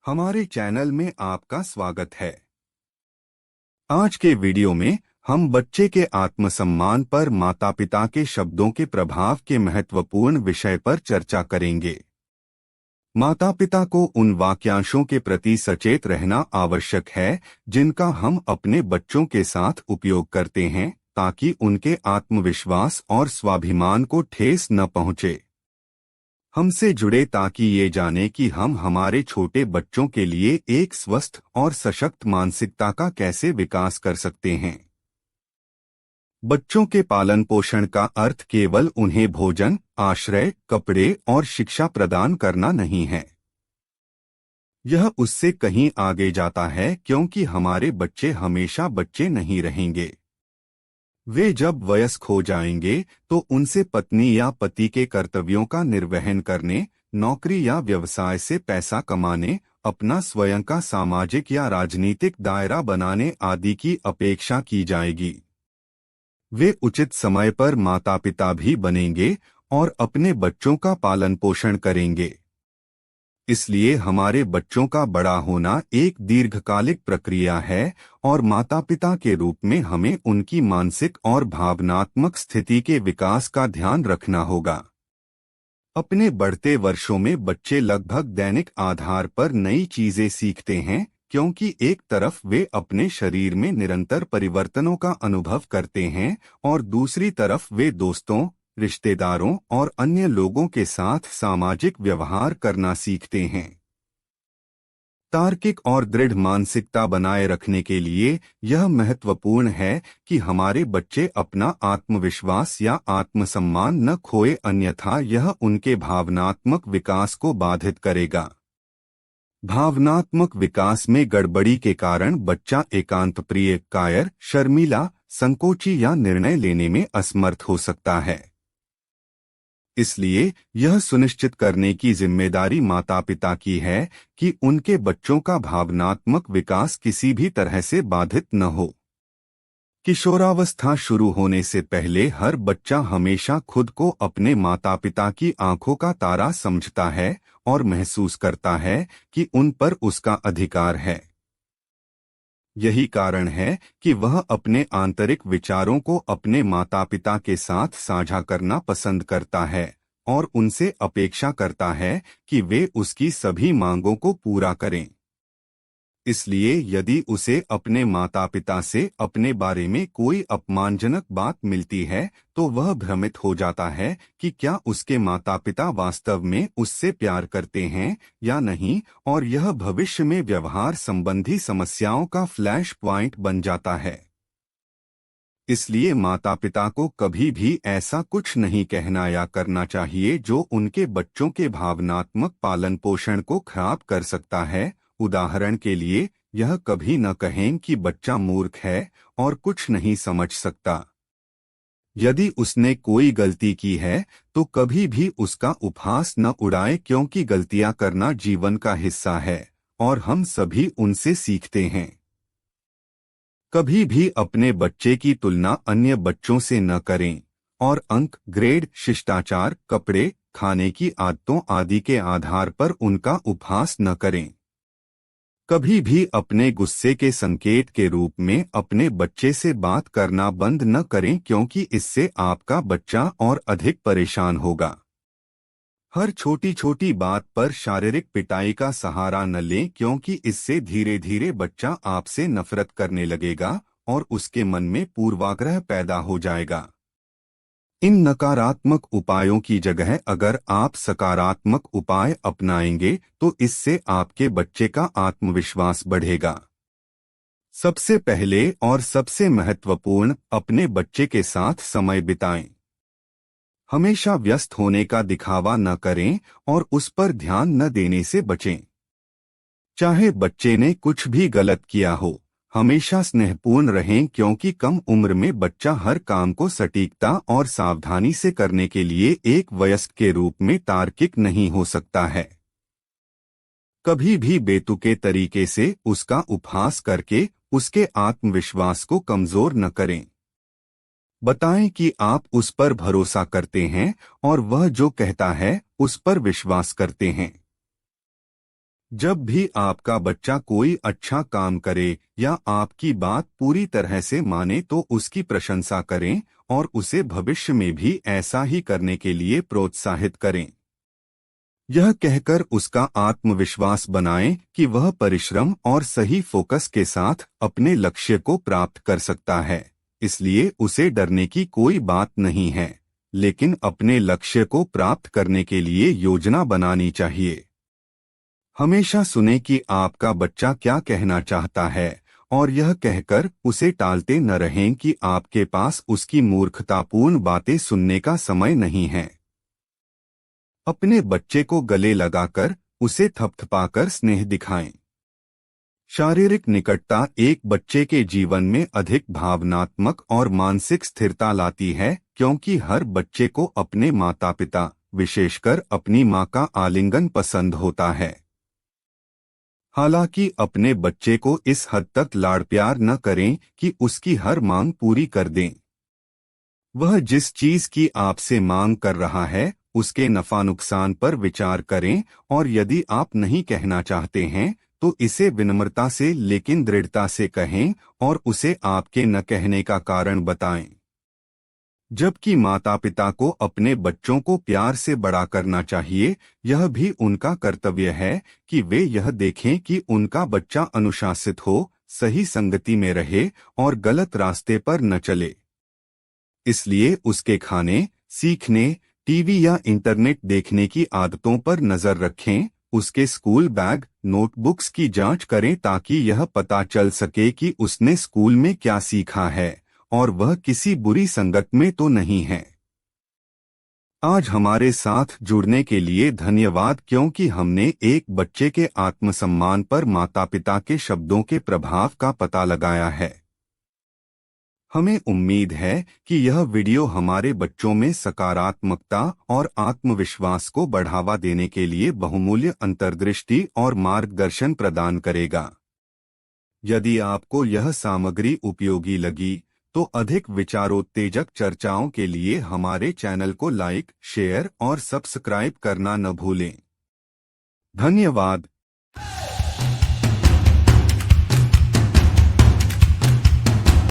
हमारे चैनल में आपका स्वागत है। आज के वीडियो में हम बच्चे के आत्मसम्मान पर माता-पिता के शब्दों के प्रभाव के महत्वपूर्ण विषय पर चर्चा करेंगे। माता-पिता को उन वाक्यांशों के प्रति सचेत रहना आवश्यक है जिनका हम अपने बच्चों के साथ उपयोग करते हैं, ताकि उनके आत्मविश्वास और स्वाभिमान को ठेस न पहुंचे। हमसे जुड़े ताकि ये जाने कि हम हमारे छोटे बच्चों के लिए एक स्वस्थ और सशक्त मानसिकता का कैसे विकास कर सकते हैं। बच्चों के पालन पोषण का अर्थ केवल उन्हें भोजन, आश्रय, कपड़े और शिक्षा प्रदान करना नहीं है। यह उससे कहीं आगे जाता है, क्योंकि हमारे बच्चे हमेशा बच्चे नहीं रहेंगे। वे जब वयस्क हो जाएंगे तो उनसे पत्नी या पति के कर्तव्यों का निर्वहन करने, नौकरी या व्यवसाय से पैसा कमाने, अपना स्वयं का सामाजिक या राजनीतिक दायरा बनाने आदि की अपेक्षा की जाएगी। वे उचित समय पर माता पिता भी बनेंगे और अपने बच्चों का पालन पोषण करेंगे। इसलिए हमारे बच्चों का बड़ा होना एक दीर्घकालिक प्रक्रिया है और माता-पिता के रूप में हमें उनकी मानसिक और भावनात्मक स्थिति के विकास का ध्यान रखना होगा। अपने बढ़ते वर्षों में बच्चे लगभग दैनिक आधार पर नई चीजें सीखते हैं, क्योंकि एक तरफ वे अपने शरीर में निरंतर परिवर्तनों का अनुभव करते हैं और दूसरी तरफ वे दोस्तों, रिश्तेदारों और अन्य लोगों के साथ सामाजिक व्यवहार करना सीखते हैं। तार्किक और दृढ़ मानसिकता बनाए रखने के लिए यह महत्वपूर्ण है कि हमारे बच्चे अपना आत्मविश्वास या आत्मसम्मान न खोए, अन्यथा यह उनके भावनात्मक विकास को बाधित करेगा। भावनात्मक विकास में गड़बड़ी के कारण बच्चा एकांतप्रिय, कायर, शर्मीला, संकोची या निर्णय लेने में असमर्थ हो सकता है। इसलिए यह सुनिश्चित करने की जिम्मेदारी माता-पिता की है कि उनके बच्चों का भावनात्मक विकास किसी भी तरह से बाधित न हो। किशोरावस्था शुरू होने से पहले हर बच्चा हमेशा खुद को अपने माता-पिता की आंखों का तारा समझता है और महसूस करता है कि उन पर उसका अधिकार है। यही कारण है कि वह अपने आंतरिक विचारों को अपने माता-पिता के साथ साझा करना पसंद करता है और उनसे अपेक्षा करता है कि वे उसकी सभी मांगों को पूरा करें। इसलिए यदि उसे अपने माता-पिता से अपने बारे में कोई अपमानजनक बात मिलती है, तो वह भ्रमित हो जाता है कि क्या उसके माता-पिता वास्तव में उससे प्यार करते हैं या नहीं, और यह भविष्य में व्यवहार संबंधी समस्याओं का फ्लैश पॉइंट बन जाता है। इसलिए माता-पिता को कभी भी ऐसा कुछ नहीं कहना या करना चाहिए जो उनके बच्चों के भावनात्मक पालन पोषण को खराब कर सकता है। उदाहरण के लिए, यह कभी न कहें कि बच्चा मूर्ख है और कुछ नहीं समझ सकता। यदि उसने कोई गलती की है तो कभी भी उसका उपहास न उड़ाए, क्योंकि गलतियां करना जीवन का हिस्सा है और हम सभी उनसे सीखते हैं। कभी भी अपने बच्चे की तुलना अन्य बच्चों से न करें और अंक, ग्रेड, शिष्टाचार, कपड़े, खाने की आदतों आदि के आधार पर उनका उपहास न करें। कभी भी अपने गुस्से के संकेत के रूप में अपने बच्चे से बात करना बंद न करें, क्योंकि इससे आपका बच्चा और अधिक परेशान होगा। हर छोटी छोटी बात पर शारीरिक पिटाई का सहारा न लें, क्योंकि इससे धीरे धीरे बच्चा आपसे नफरत करने लगेगा और उसके मन में पूर्वाग्रह पैदा हो जाएगा। इन नकारात्मक उपायों की जगह अगर आप सकारात्मक उपाय अपनाएंगे तो इससे आपके बच्चे का आत्मविश्वास बढ़ेगा। सबसे पहले और सबसे महत्वपूर्ण, अपने बच्चे के साथ समय बिताएं। हमेशा व्यस्त होने का दिखावा न करें और उस पर ध्यान न देने से बचें। चाहे बच्चे ने कुछ भी गलत किया हो, हमेशा स्नेहपूर्ण रहें, क्योंकि कम उम्र में बच्चा हर काम को सटीकता और सावधानी से करने के लिए एक वयस्क के रूप में तार्किक नहीं हो सकता है। कभी भी बेतुके तरीके से उसका उपहास करके उसके आत्मविश्वास को कमजोर न करें। बताएं कि आप उस पर भरोसा करते हैं और वह जो कहता है उस पर विश्वास करते हैं। जब भी आपका बच्चा कोई अच्छा काम करे या आपकी बात पूरी तरह से माने तो उसकी प्रशंसा करें और उसे भविष्य में भी ऐसा ही करने के लिए प्रोत्साहित करें। यह कहकर उसका आत्मविश्वास बनाएं कि वह परिश्रम और सही फोकस के साथ अपने लक्ष्य को प्राप्त कर सकता है। इसलिए उसे डरने की कोई बात नहीं है, लेकिन अपने लक्ष्य को प्राप्त करने के लिए योजना बनानी चाहिए। हमेशा सुने कि आपका बच्चा क्या कहना चाहता है और यह कहकर उसे टालते न रहें कि आपके पास उसकी मूर्खतापूर्ण बातें सुनने का समय नहीं है। अपने बच्चे को गले लगाकर उसे थपथपाकर स्नेह दिखाएं। शारीरिक निकटता एक बच्चे के जीवन में अधिक भावनात्मक और मानसिक स्थिरता लाती है, क्योंकि हर बच्चे को अपने माता पिता, विशेषकर अपनी मां का आलिंगन पसंद होता है। हालांकि अपने बच्चे को इस हद तक लाड़ प्यार न करें कि उसकी हर मांग पूरी कर दें। वह जिस चीज की आपसे मांग कर रहा है उसके नफा नुकसान पर विचार करें, और यदि आप नहीं कहना चाहते हैं तो इसे विनम्रता से लेकिन दृढ़ता से कहें और उसे आपके न कहने का कारण बताएं। जबकि माता पिता को अपने बच्चों को प्यार से बड़ा करना चाहिए, यह भी उनका कर्तव्य है कि वे यह देखें कि उनका बच्चा अनुशासित हो, सही संगति में रहे और गलत रास्ते पर न चले। इसलिए उसके खाने, सीखने, टीवी या इंटरनेट देखने की आदतों पर नजर रखें। उसके स्कूल बैग, नोटबुक्स की जांच करें ताकि यह पता चल सके कि उसने स्कूल में क्या सीखा है और वह किसी बुरी संगत में तो नहीं है। आज हमारे साथ जुड़ने के लिए धन्यवाद, क्योंकि हमने एक बच्चे के आत्मसम्मान पर माता पिता के शब्दों के प्रभाव का पता लगाया है। हमें उम्मीद है कि यह वीडियो हमारे बच्चों में सकारात्मकता और आत्मविश्वास को बढ़ावा देने के लिए बहुमूल्य अंतर्दृष्टि और मार्गदर्शन प्रदान करेगा। यदि आपको यह सामग्री उपयोगी लगी तो अधिक विचारोत्तेजक चर्चाओं के लिए हमारे चैनल को लाइक, शेयर और सब्सक्राइब करना न भूलें। धन्यवाद।